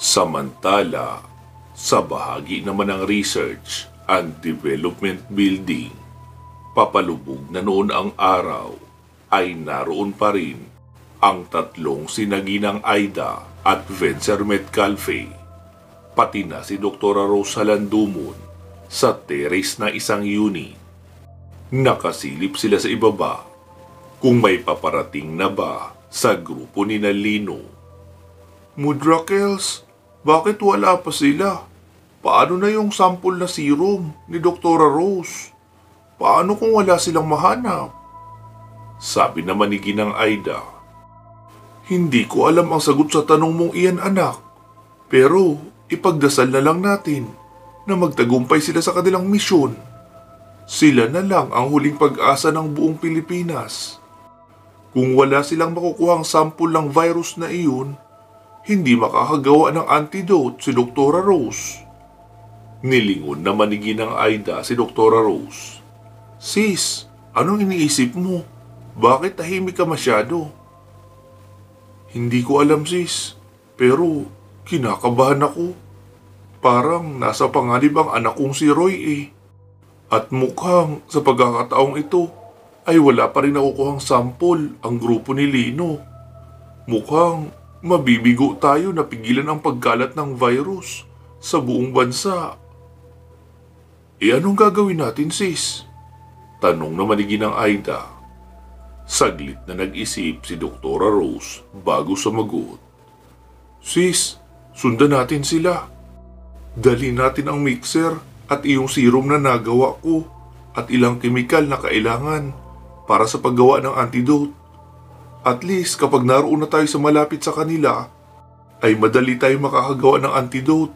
Samantala, sa bahagi naman ng Research and Development Building, papalubog na noon ang araw, ay naroon pa rin ang tatlong sinaginang Aida at Vencer Metcalfe, pati na si Dr. Rose Halandumon sa terrace na isang unit. Nakasilip sila sa ibaba kung may paparating na ba sa grupo ni Lino. Mudrakels, bakit wala pa sila? Paano na yung sample na serum ni Dr. Rose? Paano kung wala silang mahanap? Sabi naman ni Ginang Aida. Hindi ko alam ang sagot sa tanong mong iyan, anak. Pero ipagdasal na lang natin na magtagumpay sila sa kanilang misyon. Sila na lang ang huling pag-asa ng buong Pilipinas. Kung wala silang makukuhang sample ng virus na iyon, hindi makakagawa ng antidote si Dr. Rose. Nilingon naman ni Ginang Aida si Dr. Rose. Sis, anong iniisip mo? Bakit tahimik ka masyado? Hindi ko alam, sis, pero kinakabahan ako. Parang nasa panganib ang anak kong si Roy eh. At mukhang sa pagkakataong ito ay wala pa rin nakukuhang sample ang grupo ni Lino. Mukhang mabibigo tayo na pigilan ang pagkalat ng virus sa buong bansa. Anong gagawin natin, sis? Tanong naman ni Ginang Aida. Saglit na nag-isip si Dr. Rose bago sumagot. Sis, sundan natin sila. Dali natin ang mixer at iyong serum na nagawa ko at ilang kemikal na kailangan para sa paggawa ng antidote. At least kapag naroon na tayo sa malapit sa kanila, ay madali tayo makakagawa ng antidote.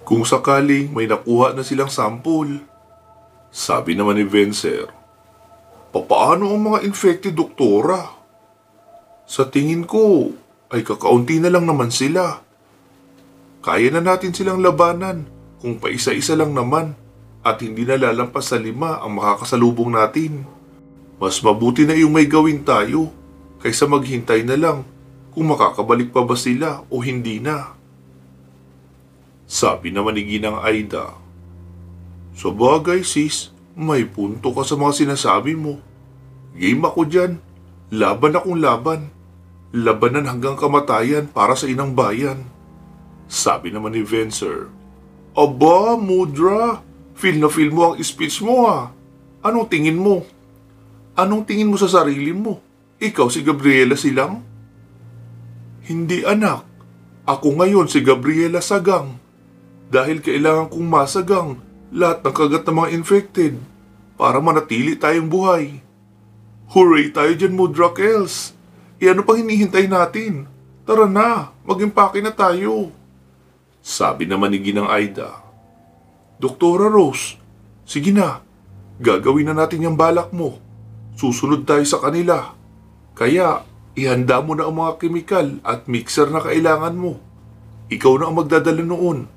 Kung sakaling may nakuha na silang sample. Sabi naman ni Vencer, papaano ang mga infected, doktora? Sa tingin ko ay kakaunti na lang naman sila. Kaya na natin silang labanan kung paisa-isa lang naman at hindi na lalampas sa 5 ang makakasalubong natin. Mas mabuti na yung may gawin tayo kaysa maghintay na lang kung makakabalik pa ba sila o hindi na. Sabi naman ni Ginang Aida. Sa bagay, sis, may punto ka sa mga sinasabi mo. Game ako dyan. Laban akong laban. Labanan hanggang kamatayan para sa inang bayan. Sabi naman ni Vencer. Aba, Mudra, feel na feel mo ang speech mo ha. Anong tingin mo? Anong tingin mo sa sarili mo? Ikaw si Gabriela Silang? Hindi, anak. Ako ngayon si Gabriela Sagang. Dahil kailangan kong masagang lahat ng kagat ng mga infected para manatili tayong buhay. Hooray tayo dyan, Mudrakels! Ano pang hinihintay natin? Tara na, mag-impake na tayo. Sabi naman ni Ginang Aida. Doktora Rose, sige na, gagawin na natin yung balak mo. Susunod tayo sa kanila. Kaya, ihanda mo na ang mga kemikal at mixer na kailangan mo. Ikaw na ang magdadala noon.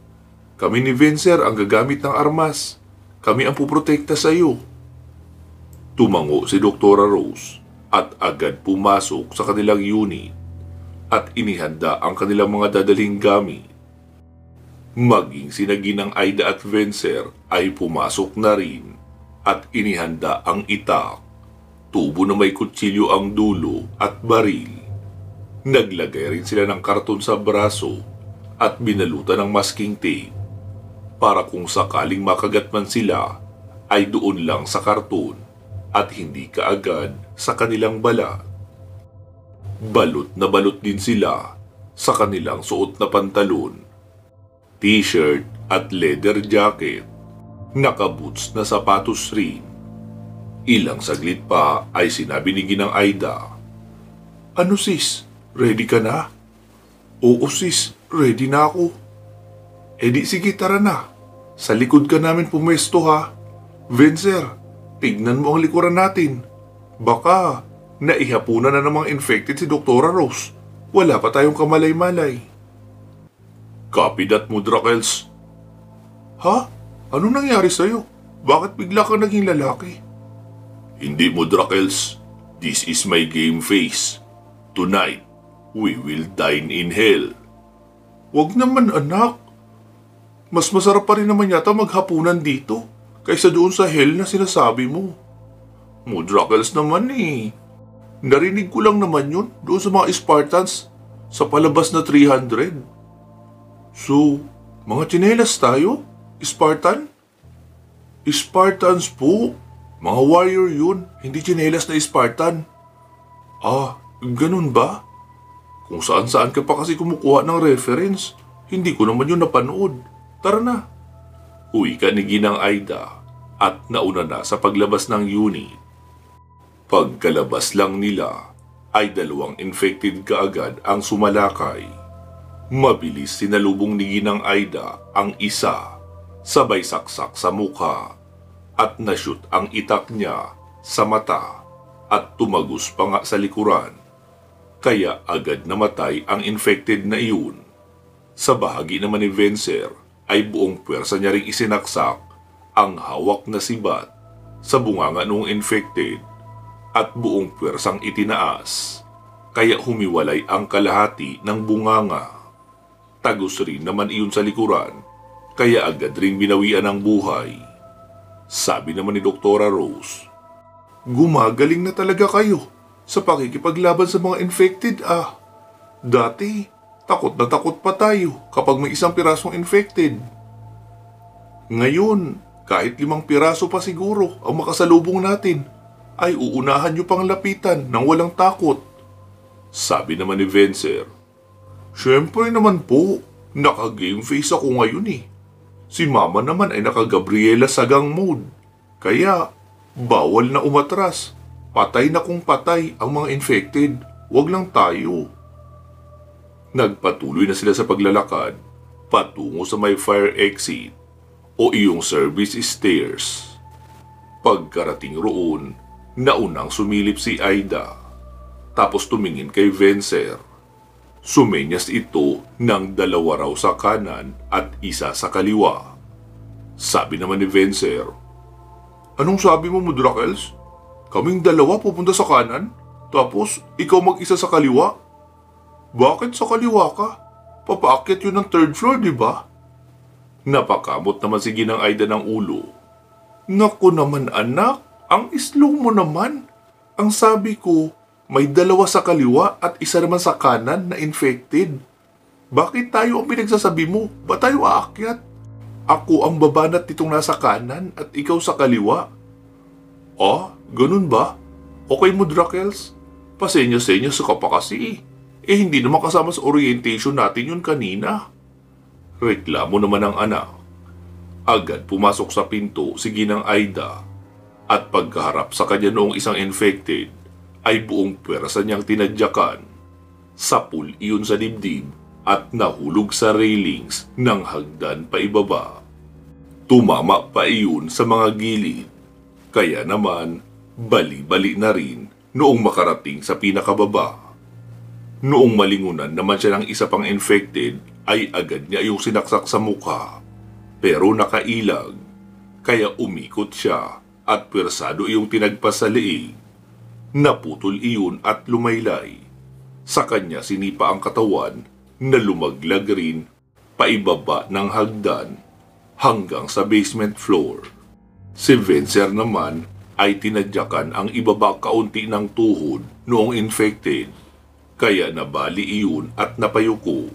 Kami ni Vencer ang gagamit ng armas. Kami ang puprotekta sa iyo. Tumango si Dr. Rose at agad pumasok sa kanilang unit at inihanda ang kanilang mga dadaling gamit. Maging sina Ginang Aida at Vencer ay pumasok na rin at inihanda ang itak, tubo na may kutsilyo ang dulo at baril. Naglagay rin sila ng karton sa braso at binalutan ng masking tape para kung sakaling makagat man sila ay doon lang sa karton at hindi kaagad sa kanilang balat. Balot na balot din sila sa kanilang suot na pantalon, t-shirt at leather jacket, nakaboots na sapatos rin. Ilang saglit pa ay sinabi ni Ginang Aida, Ano sis, ready ka na? Oo sis, ready na ako. Di sige tara na, sa likod ka namin pumesto ha. Vencer, tignan mo ang likuran natin. Baka naihapunan na ng mga infected si Dr. Rose. Wala pa tayong kamalay-malay. Copy that, Mudrakels. Ha? Anong nangyari sa'yo? Bakit bigla kang naging lalaki? Hindi, Mudrakels. This is my game face. Tonight, we will dine in hell. Wag naman anak. Mas masarap pa rin naman yata maghapunan dito kaysa doon sa hell na sinasabi mo. Mudrakels naman eh. Narinig ko lang naman yun doon sa mga Spartans sa palabas na 300. So, mga tsinelas tayo? Spartan? Spartans po. Mga warrior yun, hindi tsinelas na Spartan. Ah, ganun ba? Kung saan-saan ka pa kasi kumukuha ng reference, hindi ko naman yun napanood. Tara na. Uwi ka ni Ginang Aida at nauna na sa paglabas ng unit. Pagkalabas lang nila ay 2 infected kaagad ang sumalakay. Mabilis sinalubong ni Ginang Aida ang isa, sabay saksak sa mukha at nashoot ang itak niya sa mata at tumagos pa nga sa likuran. Kaya agad namatay ang infected na iyon. Sa bahagi naman ni Vencer ay buong puwersa niya ring isinaksak ang hawak na sibat sa bunganga noong infected at buong puwersang itinaas, kaya humiwalay ang kalahati ng bunganga. Tagos rin naman iyon sa likuran, kaya agad ring binawian ng buhay. Sabi naman ni Doktora Rose, gumagaling na talaga kayo sa pakikipaglaban sa mga infected ah. Dati, takot na takot pa tayo kapag may isang pirasong infected. Ngayon, kahit 5 piraso pa siguro ang makasalubong natin, ay uunahan niyo pang lapitan ng walang takot. Sabi naman ni Vencer, syempre naman po, naka-game face ako ngayon eh. Si Mama naman ay naka-Gabriela Sagang mode, kaya bawal na umatras. Patay na kung patay ang mga infected, wag lang tayo. Nagpatuloy na sila sa paglalakad patungo sa may fire exit o iyong service stairs. Pagkarating roon, naunang sumilip si Aida, tapos tumingin kay Vencer. Sumenyas ito ng 2 raw sa kanan at 1 sa kaliwa. Sabi naman ni Vencer, anong sabi mo, Mudrakels? Kaming 2 pupunta sa kanan, tapos ikaw mag-isa sa kaliwa? Bakit sa kaliwa ka? Papaakyat yun ng 3rd floor, di ba? Napakamot naman si Ginang Aida ng ulo. Naku naman anak, ang slow mo naman. Ang sabi ko, may 2 sa kaliwa at 1 naman sa kanan na infected. Bakit tayo ang pinagsasabi mo? Ba tayo aakyat? Ako ang babanat nitong nasa kanan at ikaw sa kaliwa. Ah, ganun ba? Okay mo, Drakels? Pasenya-senya sa ka pa kasi. Eh hindi naman kasama sa orientation natin yun kanina. Reklamo naman ng anak. Agad pumasok sa pinto si Ginang Aida at pagkaharap sa kanya noong isang infected ay buong pwersa niyang tinadyakan. Sapul iyon sa dibdib at nahulog sa railings ng hagdan pa ibaba. Tumama pa iyon sa mga gilid, kaya naman bali-bali na rin noong makarating sa pinakababa. Noong malingunan naman siya ng isa pang infected ay agad niya yung sinaksak sa mukha, pero nakailag, kaya umikot siya at pwersado iyong tinagpas sa leeg. Naputol iyon at lumaylay. Sa kanya sinipa ang katawan na lumaglag rin paibaba ng hagdan hanggang sa basement floor. Si Vencer naman ay tinadyakan ang ibaba kaunti ng tuhod noong infected, kaya nabali iyon at napayuko.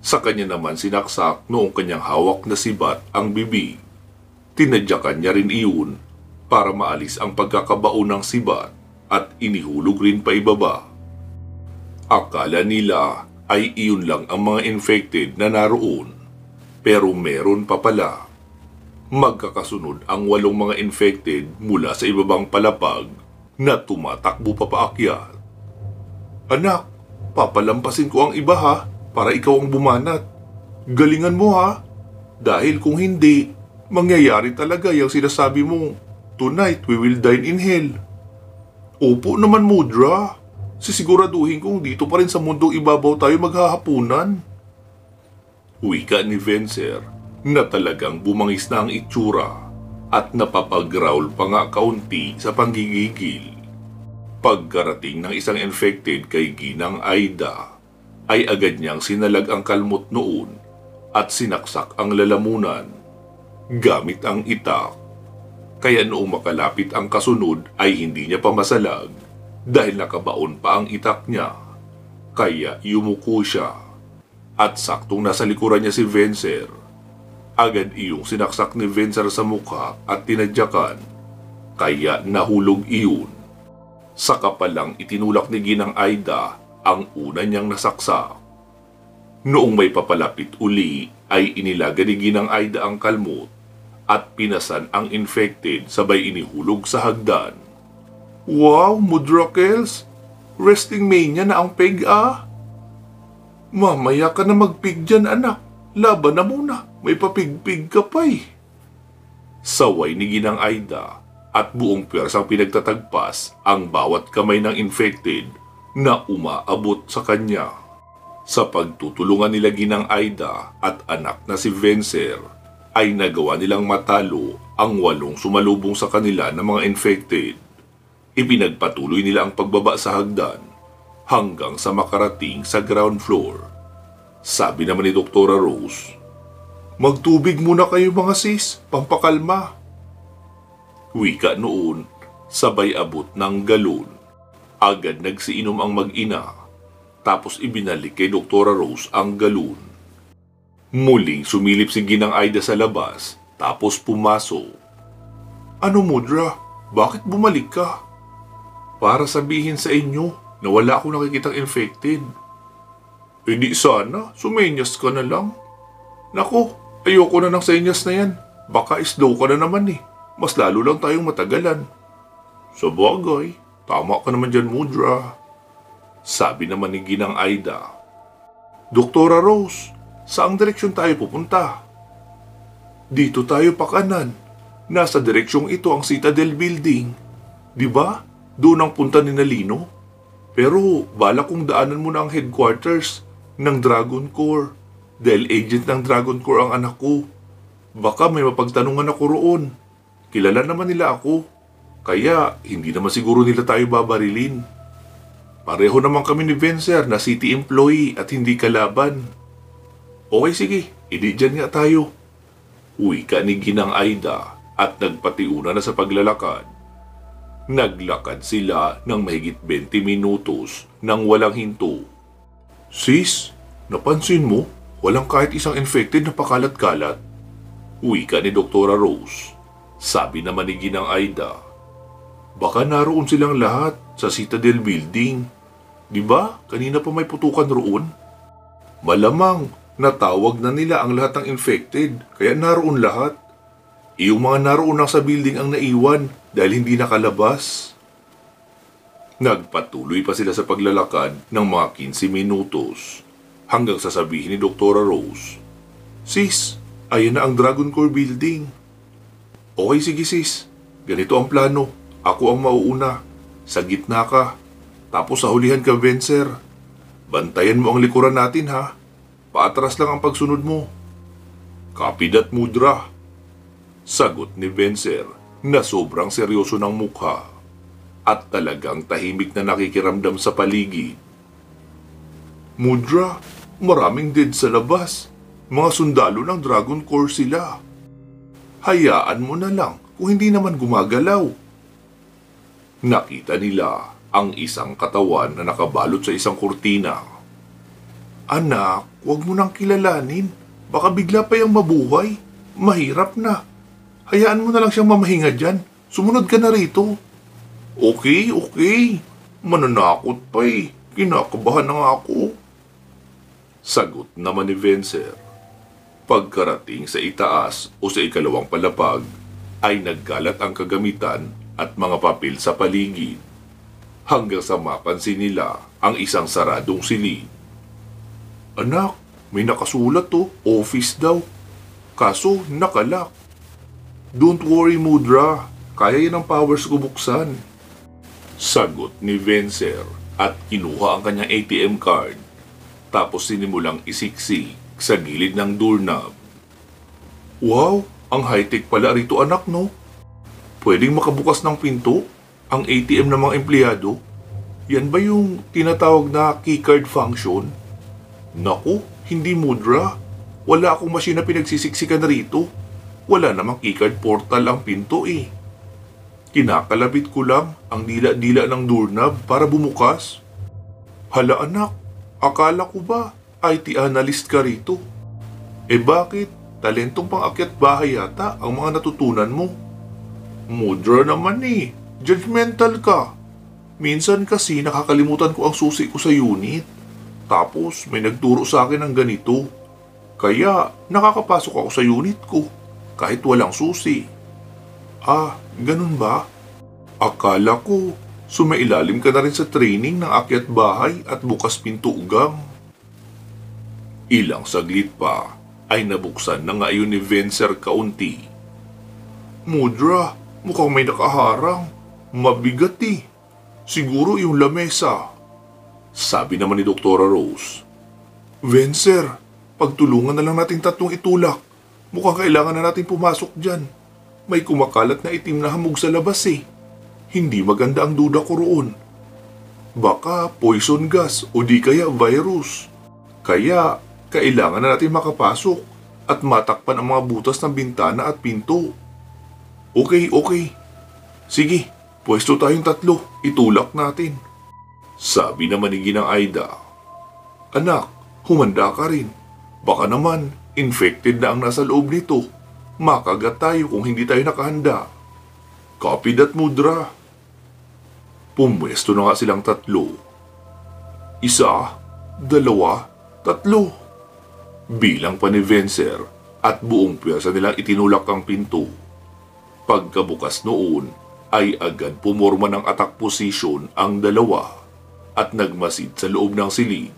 Sa kanya naman sinaksak noong kanyang hawak na sibat ang bibig. Tinadyakan niya rin iyon para maalis ang pagkakabao ng sibat at inihulog rin pa ibaba. Akala nila ay iyon lang ang mga infected na naroon, pero meron pa pala. Magkakasunod ang 8 mga infected mula sa ibabang palapag na tumatakbo pa paakyat. Anak, papalampasin ko ang iba ha, para ikaw ang bumanat. Galingan mo ha, dahil kung hindi, mangyayari talaga yung sinasabi mong, tonight we will dine in hell. Opo naman, Mudra. Sisiguraduhin kong dito pa rin sa mundong ibabaw tayo maghahapunan. Wika ni Vencer na talagang bumangis na ang itsura at napapag-growl pa nga kaunti sa panggigigil. Pagkarating ng isang infected kay Ginang Aida, ay agad niyang sinalag ang kalmot noon at sinaksak ang lalamunan gamit ang itak. Kaya noong makalapit ang kasunod ay hindi niya pa masalag dahil nakabaon pa ang itak niya. Kaya yumuko siya at saktong nasa likuran niya si Vencer. Agad iyong sinaksak ni Vencer sa mukha at tinadyakan, kaya nahulog iyon. Saka palang itinulak ni Ginang Aida ang una niyang nasaksak. Noong may papalapit uli ay inilaga ni Ginang Aida ang kalmot at pinasan ang infected sabay inihulog sa hagdan. Wow, Mudrakels! Resting mania na ang peg ah! Mamaya ka na magpig dyan anak, laban na muna, may papigpig ka pa eh. Saway ni Ginang Aida at buong pwersang pinagtatagpas ang bawat kamay ng infected na umaabot sa kanya. Sa pagtutulungan nila Ginang Aida at anak na si Vencer, ay nagawa nilang matalo ang 8 sumalubong sa kanila ng mga infected. Ipinagpatuloy nila ang pagbaba sa hagdan hanggang sa makarating sa ground floor. Sabi naman ni Dr. Rose, magtubig muna kayo mga sis, pampakalma. Wika noon, sabay abot ng galon. Agad nagsiinom ang mag-ina, tapos ibinalik kay Dr. Rose ang galon. Muling sumilip si Ginang Aida sa labas, tapos pumasok. Ano Mudra, bakit bumalik ka? Para sabihin sa inyo na wala akong nakikitang infected. E di sana, sumenyas ka na lang. Nako, ayoko na ng senyas na yan. Baka slow ka na naman eh. Mas lalo lang tayong matagalan. Sa bagay, tama ka naman dyan Mudra. Sabi naman ni Ginang Aida. Doktora Rose, saang direksyon tayo pupunta? Dito tayo pa kanan. Nasa direksyong ito ang Citadel Building. Di ba? Doon ang punta ni Nalino. Pero bala kong daanan mo na ang headquarters ng Dragon Corps. Dahil agent ng Dragon Corps ang anak ko. Baka may mapagtanungan ako roon. Kilala naman nila ako. Kaya hindi naman siguro nila tayo babarilin. Pareho naman kami ni Vencer na city employee at hindi kalaban. Okay sige, hindi dyan nga tayo. Uwi ka ni Ginang Aida at nagpatiuna na sa paglalakad. Naglakad sila ng mahigit 20 minutos nang walang hinto. Sis, napansin mo? Walang kahit isang infected na pakalat-kalat. Uwi ka ni Dr. Rose. Sabi naman ni Ginang Aida. Baka naroon silang lahat sa Citadel Building. Di ba? Kanina pa may putukan roon. Malamang natawag na nila ang lahat ng infected kaya naroon lahat. Iyong mga naroon lang sa building ang naiwan dahil hindi nakalabas. Nagpatuloy pa sila sa paglalakad ng mga 15 minutos hanggang sasabihin ni Dr. Rose, Sis, ayan na ang Dragon Corps building. Okay sige sis, ganito ang plano. Ako ang mauuna. Sa gitna ka. Tapos sa hulihan ka Vencer. Bantayan mo ang likuran natin ha. Paatras lang ang pagsunod mo. Copy that Mudra. Sagot ni Vencer na sobrang seryoso ng mukha at talagang tahimik na nakikiramdam sa paligid. Mudra, maraming dead sa labas. Mga sundalo ng Dragon Corps sila. Hayaan mo na lang kung hindi naman gumagalaw. Nakita nila ang isang katawan na nakabalot sa isang kurtina. Anak, huwag mo nang kilalanin. Baka bigla pa yung mabuhay. Mahirap na. Hayaan mo na lang siyang mamahinga dyan. Sumunod ka na rito. Okay. Mananakot pa eh. Kinakabahan na nga ako. Sagot naman ni Vencer. Pagkarating sa itaas o sa ikalawang palapag, ay nagkalat ang kagamitan at mga papel sa paligid. Hanggang sa mapansin nila ang isang saradong silid. Anak, may nakasulat to, office daw. Kaso nakalak. Don't worry Mudra, kaya yan ang powers ko buksan. Sagot ni Vencer at kinuha ang kanyang ATM card. Tapos sinimulang isiksik sa gilid ng doorknob. Wow, ang high-tech pala rito anak no. Pwedeng makabukas ng pinto ang ATM ng mga empleyado. Yan ba yung tinatawag na keycard function? Naku, hindi Mudra. Wala akong machine na pinagsisiksikan rito. Wala namang keycard portal ang pinto eh. Kinakalabit ko lang ang dila-dila ng doorknob para bumukas. Hala anak, akala ko ba IT analyst ka rito? Eh bakit? Talentong pang-akyat bahay yata ang mga natutunan mo. Mudra naman eh, judgmental ka. Minsan kasi nakakalimutan ko ang susi ko sa unit. Tapos may nagturo sa akin ng ganito. Kaya nakakapasok ako sa unit ko kahit walang susi. Ah, ganun ba? Akala ko sumailalim ka na rin sa training ng akyat bahay at bukas pinto ugang. Ilang saglit pa ay nabuksan na ngayon ni Vencer kaunti. Mudra, mukhang may nakaharang. Mabigat eh. Siguro yung lamesa. Sabi naman ni Dr. Rose. Vencer, pagtulungan na lang natin tatlong itulak. Mukhang kailangan na natin pumasok dyan. May kumakalat na itim na hamog sa labas eh. Hindi maganda ang duda ko roon. Baka poison gas o di kaya virus. Kaya kailangan na natin makapasok at matakpan ang mga butas ng bintana at pinto. Okay. Sige, pwesto tayong tatlo. Itulak natin. Sabi naman ni Ginang Aida. Anak, humanda ka rin. Baka naman infected na ang nasa loob nito. Makagat tayo kung hindi tayo nakahanda. Copy that, Mudra. Pumwesto na nga silang tatlo. Isa, dalawa, tatlo. Bilang pa ni Vencer at buong piyasa nilang itinulak ang pinto. Pagkabukas noon ay agad pumorma ng attack position ang dalawa at nagmasid sa loob ng silid.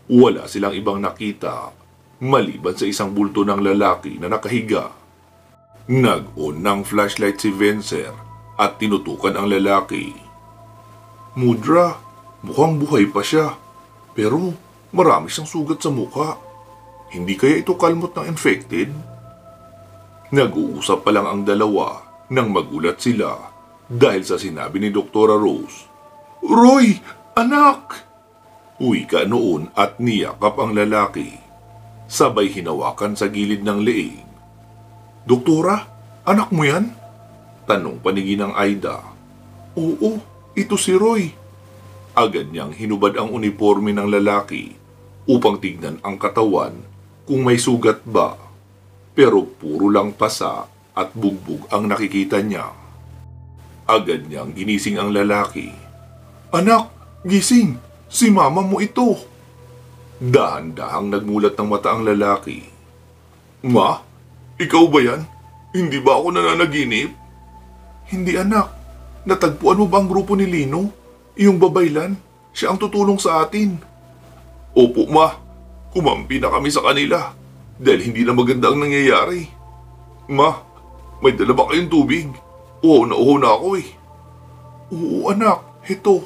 Wala silang ibang nakita maliban sa isang bulto ng lalaki na nakahiga. Nag-on ng flashlight si Vencer at tinutukan ang lalaki. Mudra, mukhang buhay pa siya, pero marami siyang sugat sa mukha. Hindi kaya ito kalmot ng infected? Nag-uusap pa lang ang dalawa nang magulat sila dahil sa sinabi ni Dr. Rose. Roy, anak! Uwi ka noon at niyakap ang lalaki. Sabay hinawakan sa gilid ng leeg. Doktora, anak mo yan? Tanong panigi ng Aida. Oo, ito si Roy. Agad niyang hinubad ang uniforme ng lalaki upang tignan ang katawan kung may sugat ba. Pero puro lang pasa at bugbog ang nakikita niya. Agad niyang ginising ang lalaki. Anak, gising! Si mama mo ito! Dahan-dahang nagmulat ng mata ang lalaki. Ma, ikaw ba yan? Hindi ba ako nananaginip? Hindi anak. Natagpuan mo ba ang grupo ni Lino? Iyong babaylan? Siya ang tutulong sa atin. Opo ma, kumampi na kami sa kanila dahil hindi na maganda ang nangyayari. Ma, may dala ba kayong tubig? Uhaw na ako eh. Oo anak, heto.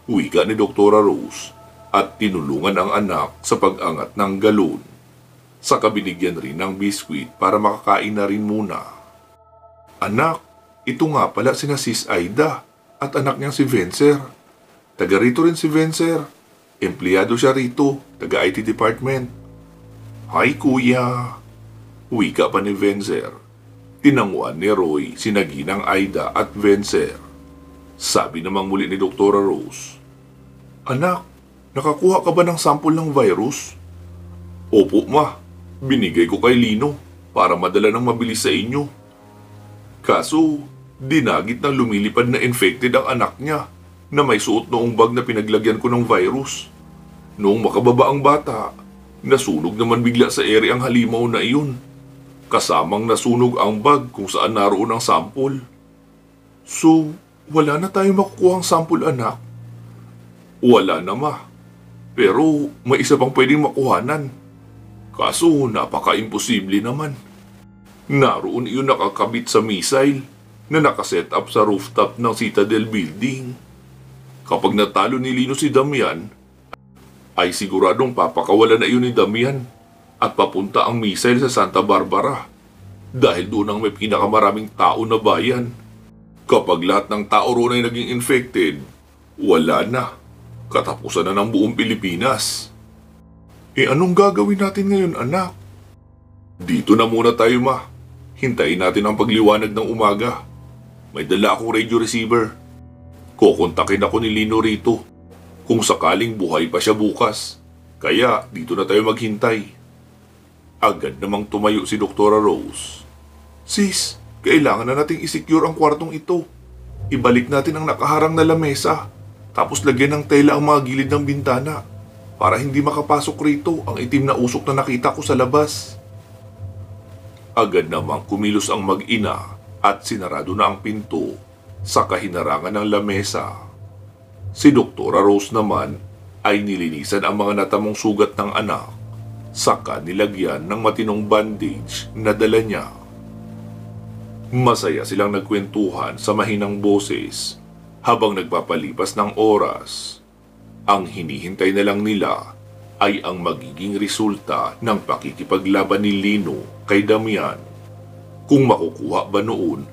Wika ni Dr. Rose at tinulungan ang anak sa pag-angat ng galon. Saka binigyan rin ng biskwit para makakain na rin muna. Anak, ito nga pala sina Sis Aida at anak niyang si Vencer. Taga rito rin si Vencer. Empleyado siya rito, taga IT department. Hi kuya. Wika pa ni Vencer. Tinanguan ni Roy sina Ginang Aida at Vencer. Sabi namang muli ni Dr. Rose. Anak, nakakuha ka ba ng sample ng virus? Opo ma, binigay ko kay Lino para madala ng mabilis sa inyo. Kaso, dinagit ng lumilipad na infected ang anak niya na may suot noong bag na pinaglagyan ko ng virus. Noong makababa ang bata, nasunog naman bigla sa ere ang halimaw na iyon. Kasamang nasunog ang bag kung saan naroon ang sample. So, wala na tayong makukuhang sample anak? Wala na ma. Pero may isa pang pwedeng makuhanan. Kaso napaka-imposible naman. Naroon iyon nakakabit sa missile na nakaset up sa rooftop ng Citadel Building. Kapag natalo ni Lino si Damian, ay siguradong papakawalan na iyon ni Damian at papunta ang missile sa Santa Barbara dahil doon ang may pinakamaraming tao na bayan. Kapag lahat ng tao roon ay naging infected, wala na. Katapusan na ng buong Pilipinas. Anong gagawin natin ngayon, anak? Dito na muna tayo, ma. Hintayin natin ang pagliwanag ng umaga. May dala akong radio receiver. Kukontakin ako ni Lino rito kung sakaling buhay pa siya bukas. Kaya dito na tayo maghintay. Agad namang tumayo si Dr. Rose. Sis, kailangan na nating isecure ang kwartong ito. Ibalik natin ang nakaharang na lamesa. Tapos lagyan ng tela ang mga gilid ng bintana para hindi makapasok rito ang itim na usok na nakita ko sa labas. Agad namang kumilos ang mag-ina at sinarado na ang pinto sa kahinarangan ng lamesa. Si Dr. Rose naman ay nilinisan ang mga natamong sugat ng anak, saka nilagyan ng matinong bandage na dala niya. Masaya silang nagkwentuhan sa mahinang boses habang nagpapalipas ng oras. Ang hinihintay na lang nila ay ang magiging resulta ng pakikipaglaban ni Lino kay Damian. Kung makukuha ba noon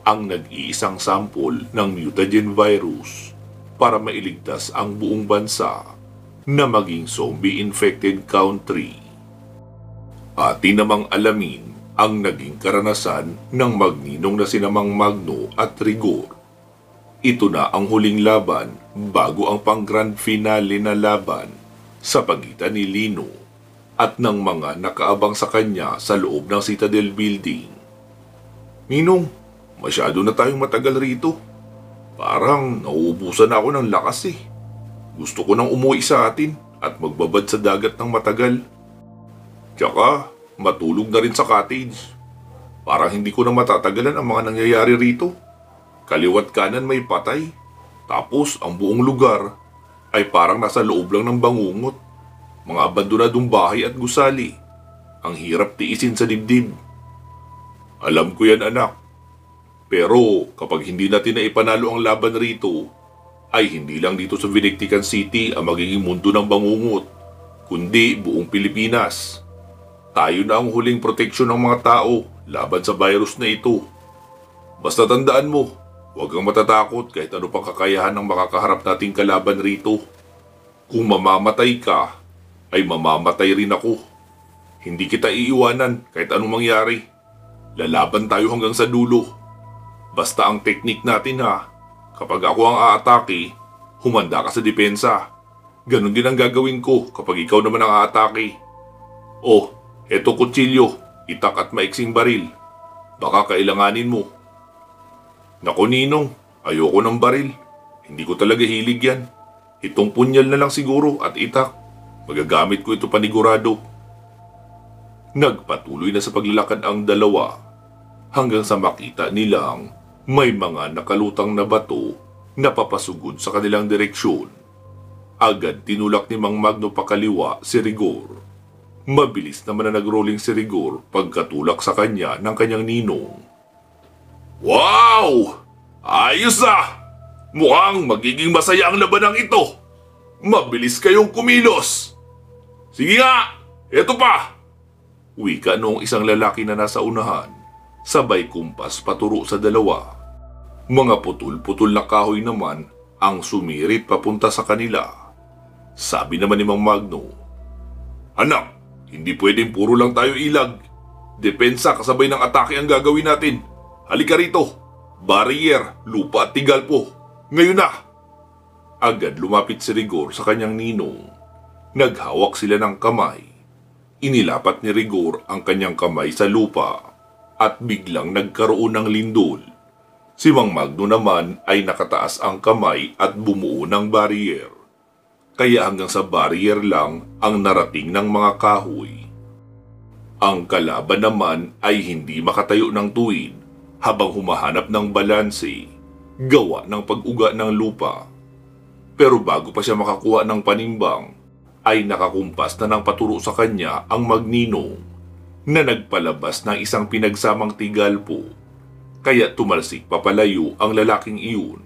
ang nag-iisang sample ng mutagen virus para mailigtas ang buong bansa na maging zombie-infected country. Atin namang alamin ang naging karanasan ng magninong na sina Mang Magno at Rigor. Ito na ang huling laban bago ang pang-grand finale na laban sa pagitan ni Lino at ng mga nakaabang sa kanya sa loob ng Citadel Building. Ninong, masyado na tayong matagal rito. Parang nauubusan na ako ng lakas eh. Gusto ko nang umuwi sa atin at magbabad sa dagat ng matagal. Tsaka matulog na rin sa cottage. Parang hindi ko na matatagalan ang mga nangyayari rito. Kaliwat kanan may patay. Tapos ang buong lugar ay parang nasa loob lang ng bangungot. Mga abandonadong bahay at gusali. Ang hirap tiisin sa dibdib. Alam ko yan, anak. Pero kapag hindi natin na ipanalo ang laban rito, ay hindi lang dito sa Vinictican City ang magiging mundo ng bangungot, kundi buong Pilipinas. Tayo na ang huling proteksyon ng mga tao laban sa virus na ito. Basta tandaan mo, huwag kang matatakot kahit ano pang kakayahan ng makakaharap nating kalaban rito. Kung mamamatay ka, ay mamamatay rin ako. Hindi kita iiwanan kahit anong mangyari. Lalaban tayo hanggang sa dulo. Basta ang teknik natin ha, kapag ako ang aatake, humanda ka sa depensa. Ganon din ang gagawin ko kapag ikaw naman ang aatake. Oh, eto kutsilyo, itak at maiksing baril. Baka kailanganin mo. Naku Ninong, ayoko ng baril. Hindi ko talaga hilig yan. Itong punyal na lang siguro at itak. Magagamit ko ito panigurado. Nagpatuloy na sa paglalakad ang dalawa hanggang sa makita nilang may mga nakalutang na bato na papasugod sa kanilang direksyon. Agad tinulak ni Mang Magno pakaliwa si Rigor. Mabilis naman na nag-rolling si Rigor pagkatulak sa kanya ng kanyang ninong. Wow! Ayos ah! Mukhang magiging masaya ang labanang ito. Mabilis kayong kumilos. Sige nga, eto pa! Wika noong isang lalaki na nasa unahan, sabay kumpas paturo sa dalawa. Mga putol-putol na kahoy naman ang sumirit papunta sa kanila. Sabi naman ni Mang Magno, Anak, hindi pwedeng puro lang tayo ilag. Depensa kasabay ng atake ang gagawin natin. Halika rito. Barrier, lupa at tigal po. Ngayon na! Agad lumapit si Rigor sa kanyang ninong. Naghawak sila ng kamay. Inilapat ni Rigor ang kanyang kamay sa lupa at biglang nagkaroon ng lindol. Si Mang Magno naman ay nakataas ang kamay at bumuo ng barrier. Kaya hanggang sa barrier lang ang narating ng mga kahoy. Ang kalaban naman ay hindi makatayo ng tuwid habang humahanap ng balanse, gawa ng pag-uga ng lupa. Pero bago pa siya makakuha ng panimbang, ay nakakumpas na ng paturo sa kanya ang magninong na nagpalabas ng isang pinagsamang tigalpo. Kaya tumalsik papalayo ang lalaking iyon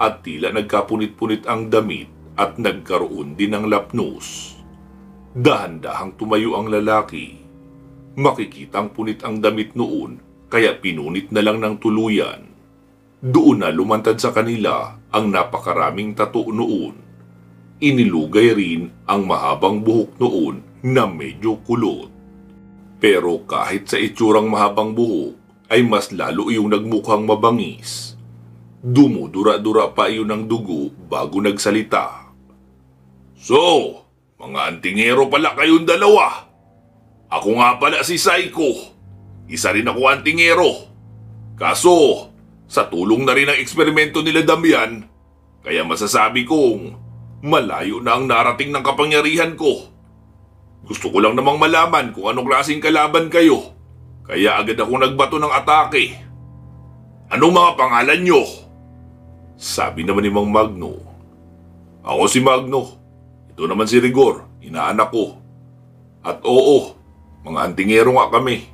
at tila nagkapunit-punit ang damit at nagkaroon din ng lapnos. Dahan-dahang tumayo ang lalaki. Makikitang punit ang damit noon kaya pinunit na lang ng tuluyan. Doon na lumantad sa kanila ang napakaraming tattoo noon. Inilugay rin ang mahabang buhok noon na medyo kulot. Pero kahit sa itsurang mahabang buhok ay mas lalo iyong nagmukhang mabangis. Dumudura-dura pa iyon ng dugo bago nagsalita. So, mga antingero pala kayong dalawa. Ako nga pala si Saiko. Isa rin ako antingero. Kaso, sa tulong na rin ng eksperimento nila Damian, kaya masasabi kong malayo na ang narating ng kapangyarihan ko. Gusto ko lang namang malaman kung anong klaseng kalaban kayo. Kaya agad ako nagbato ng atake. Anong mga pangalan nyo? Sabi naman ni Mang Magno. Ako si Magno. Ito naman si Rigor, inaanak ko. At oo, mga antingero nga kami.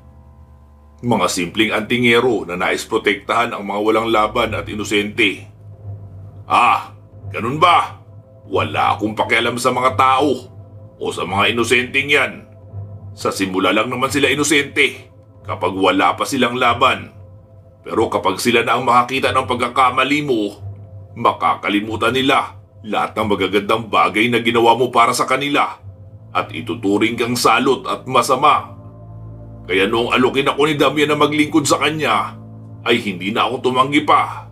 Mga simpleng antingero na nais protektahan ang mga walang laban at inosente. Ah, ganun ba? Wala akong pakialam sa mga tao o sa mga inosenteng yan. Sa simula lang naman sila inosente kapag wala pa silang laban. Pero kapag sila na ang makakita ng pagkakamali mo, makakalimutan nila lahat ng magagandang bagay na ginawa mo para sa kanila at ituturing kang salot at masama. Kaya noong alukin ako ni Damian na maglingkod sa kanya, ay hindi na ako tumanggi pa.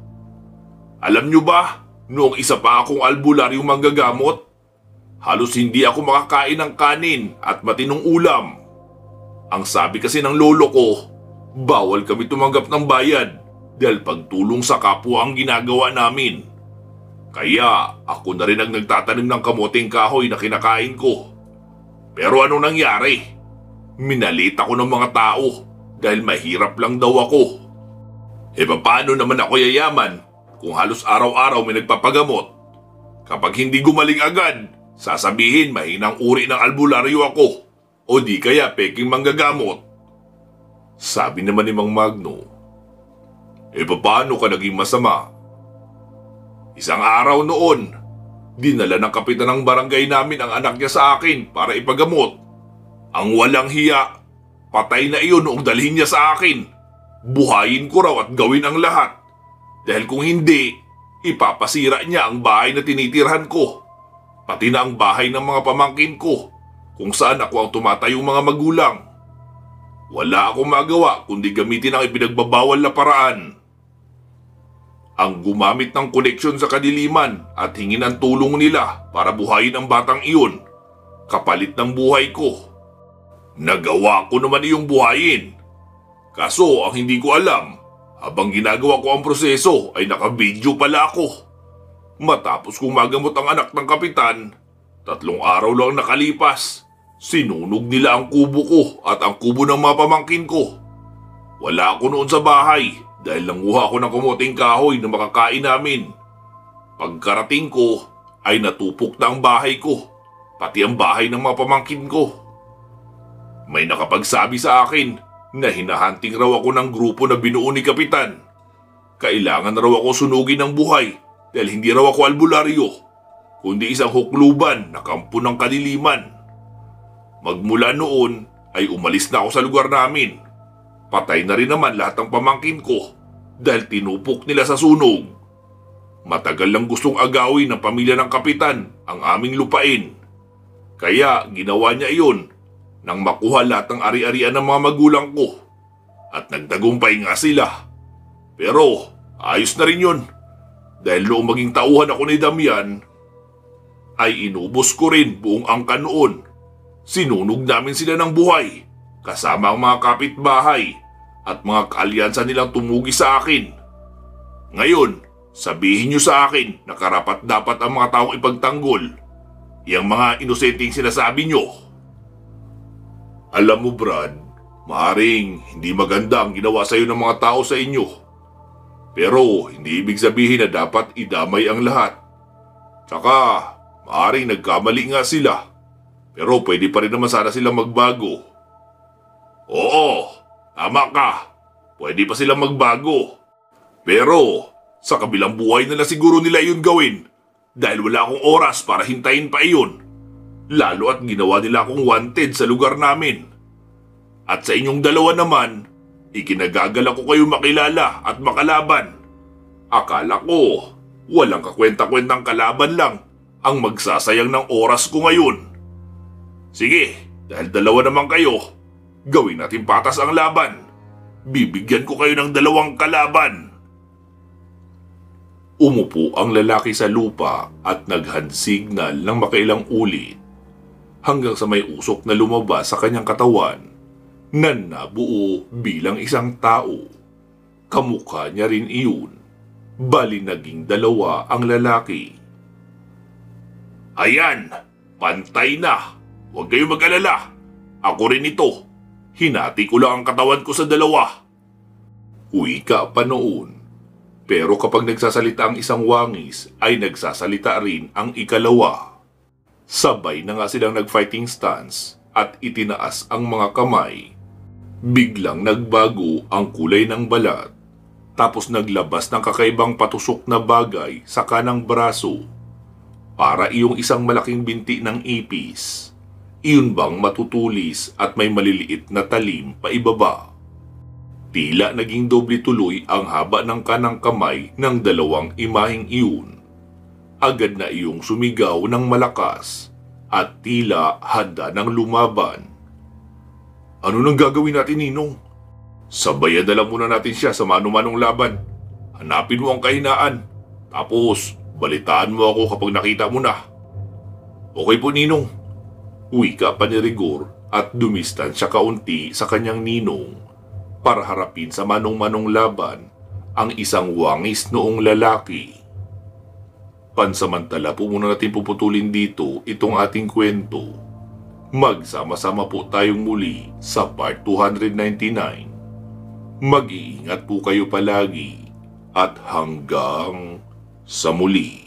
Alam nyo ba, noong isa pa akong albularyong manggagamot, halos hindi ako makakain ng kanin at matinong ulam. Ang sabi kasi ng lolo ko, bawal kami tumanggap ng bayad dahil pagtulong sa kapwa ang ginagawa namin. Kaya ako na rin ang nagtatanim ng kamuting kahoy na kinakain ko. Pero anong nangyari? Minalit ako ng mga tao dahil mahirap lang daw ako. Paano naman ako yayaman kung halos araw-araw may nagpapagamot? Kapag hindi gumaling agad, sasabihin mahinang uri ng albularyo ako o di kaya peking manggagamot. Sabi naman ni Mang Magno. Paano ka naging masama? Isang araw noon, dinala ng kapitan ng barangay namin ang anak niya sa akin para ipagamot. Ang walang hiya, patay na iyon noong dalhin niya sa akin. Buhayin ko raw at gawin ang lahat. Dahil kung hindi, ipapasira niya ang bahay na tinitirhan ko. Pati na ang bahay ng mga pamangkin ko, kung saan ako ang tumatayong mga magulang. Wala akong magawa kundi gamitin ang ipinagbabawal na paraan. Ang gumamit ng koneksyon sa kadiliman at hingin ang tulong nila para buhayin ang batang iyon, kapalit ng buhay ko. Nagawa ko naman iyong buhayin. Kaso ang hindi ko alam, habang ginagawa ko ang proseso ay naka-video pala ako. Matapos kong magamot ang anak ng kapitan, 3 araw lang nakalipas, sinunog nila ang kubo ko at ang kubo ng mga pamangkin ko. Wala ako noon sa bahay dahil nanguha ako ng kamuting kahoy na makakain namin. Pagkarating ko ay natupok na ang bahay ko, pati ang bahay ng mga pamangkin ko. May nakapagsabi sa akin na hinahanting raw ako ng grupo na binuo ni Kapitan. Kailangan raw ako sunugin ng buhay dahil hindi raw ako albularyo, kundi isang hukluban na kampo ng kadiliman. Magmula noon ay umalis na ako sa lugar namin. Patay na rin naman lahat ng pamangkin ko dahil tinupok nila sa sunog. Matagal lang gustong agawin ng pamilya ng Kapitan ang aming lupain. Kaya ginawa niya iyon nang makuha lahat ng ari-arian ng mga magulang ko. At nagtagumpay nga sila. Pero ayos na rin yun. Dahil noong maging tauhan ako ni Damian, ay inubos ko rin buong angkan noon. Sinunog namin sila ng buhay, kasama ang mga kapitbahay at mga kaalyansa nilang tumugi sa akin. Ngayon, sabihin niyo sa akin na karapat dapat ang mga taong ipagtanggol yang mga inosenteng sinasabi niyo. Alam mo Brad, maaring hindi maganda ang ginawa sa iyo ng mga tao sa inyo. Pero hindi ibig sabihin na dapat idamay ang lahat. Tsaka, maaring nagkamali nga sila. Pero pwede pa rin naman sana silang magbago. Oo, tama ka. Pwede pa silang magbago. Pero, sa kabilang buhay na lang siguro nila yun gawin. Dahil wala akong oras para hintayin pa iyon. Lalo at ginawa nila akong wanted sa lugar namin. At sa inyong dalawa naman, ikinagagal ko kayo makilala at makalaban. Akala ko, walang kakwenta-kwentang kalaban lang ang magsasayang ng oras ko ngayon. Sige, Dahil dalawa naman kayo, gawin natin patas ang laban. Bibigyan ko kayo ng 2 kalaban. Umupo ang lalaki sa lupa at nag-hand signal ng makailang ulit hanggang sa may usok na lumabas sa kanyang katawan na nabuo bilang isang tao. Kamukha niya rin iyon, bali naging 2 ang lalaki. Ayan, pantay na. Huwag kayong mag-alala. Ako rin ito. Hinati ko lang ang katawan ko sa 2. Wika pa noon. Pero kapag nagsasalita ang isang wangis, ay nagsasalita rin ang ikalawa. Sabay na nga silang nag-fighting stance at itinaas ang mga kamay. Biglang nagbago ang kulay ng balat. Tapos naglabas ng kakaibang patusok na bagay sa kanang braso. Para iyong isang malaking binti ng ipis. Iyon bang matutulis at may maliliit na talim pa ibaba? Tila naging doble tuloy ang haba ng kanang kamay ng 2 imaheng iyon. Agad na iyong sumigaw ng malakas at tila handa ng lumaban. Ano nang gagawin natin, Ninong? Sabayan na lang muna natin siya sa mano-manong laban. Hanapin mo ang kahinaan. Tapos, balitaan mo ako kapag nakita mo na. Okay po, Ninong. Wika pa ni Rigor at dumistansya kaunti sa kanyang ninong para harapin sa manong-manong laban ang isang wangis noong lalaki. Pansamantala po muna natin puputulin dito itong ating kwento. Magsama-sama po tayong muli sa part 299. Mag-iingat po kayo palagi at hanggang sa muli.